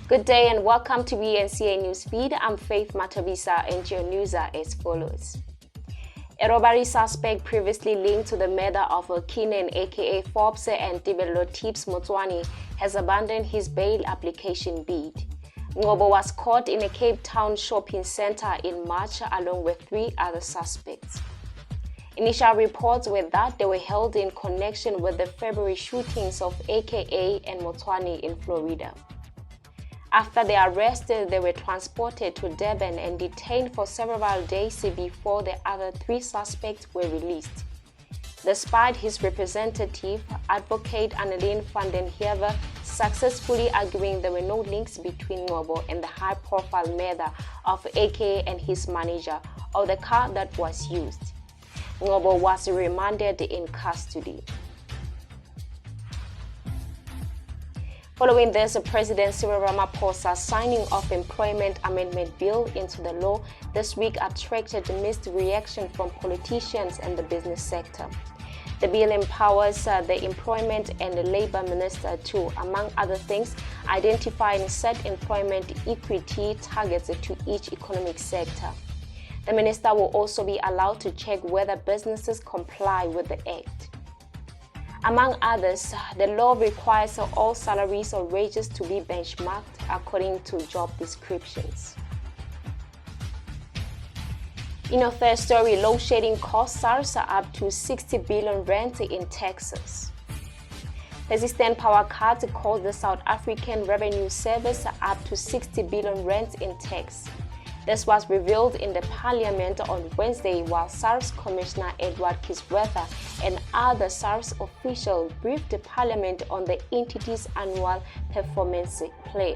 Good day and welcome to BNCA Newsfeed. I'm Faith Mathobisa and your news are as follows. A robbery suspect previously linked to the murder of Okinen aka Forbes and Tibelo Tips Motswani has abandoned his bail application bid. Ngobo was caught in a Cape Town shopping center in March along with 3 other suspects. Initial reports were that they were held in connection with the February shootings of AKA and Motswani in Florida. After their arrest, they were transported to Durban and detained for several days before the other 3 suspects were released. Despite his representative, Advocate Annelien van den Heever, successfully arguing there were no links between Ngobo and the high-profile murder of AKA and his manager or the car that was used. Ngobo was remanded in custody. Following this, President Cyril Ramaphosa signing of Employment Amendment Bill into the law this week attracted mixed reaction from politicians and the business sector. The bill empowers the Employment and the Labour Minister to, among other things, identify and set employment equity targets to each economic sector. The minister will also be allowed to check whether businesses comply with the act. Among others, the law requires all salaries or wages to be benchmarked according to job descriptions. In our third story, load shedding costs SARS up to 60 billion rand in Texas. Persistent power cuts cost the South African Revenue Service up to 60 billion rand in tax. This was revealed in the Parliament on Wednesday while SARS Commissioner Edward Kiswetha and other SARS officials briefed the Parliament on the entity's annual performance plan.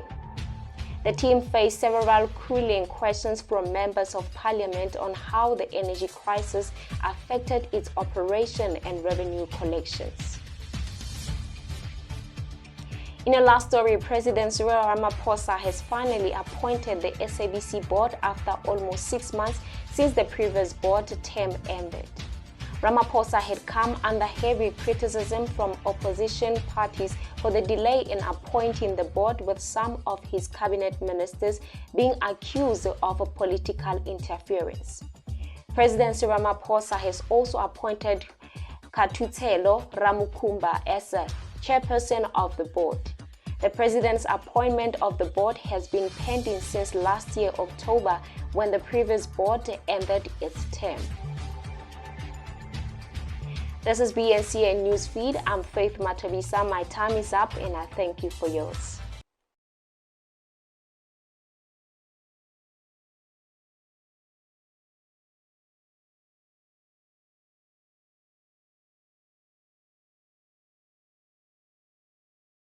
The team faced several crucial questions from members of Parliament on how the energy crisis affected its operation and revenue collections. In a last story, President Cyril Ramaphosa has finally appointed the SABC board after almost 6 months since the previous board term ended. Ramaphosa had come under heavy criticism from opposition parties for the delay in appointing the board, with some of his cabinet ministers being accused of political interference. President Cyril Ramaphosa has also appointed Cyril Ramaphosa as a chairperson of the board. The president's appointment of the board has been pending since last year, October, when the previous board ended its term. This is BNCA Newsfeed. I'm Faith Mathobisa. My time is up and I thank you for yours.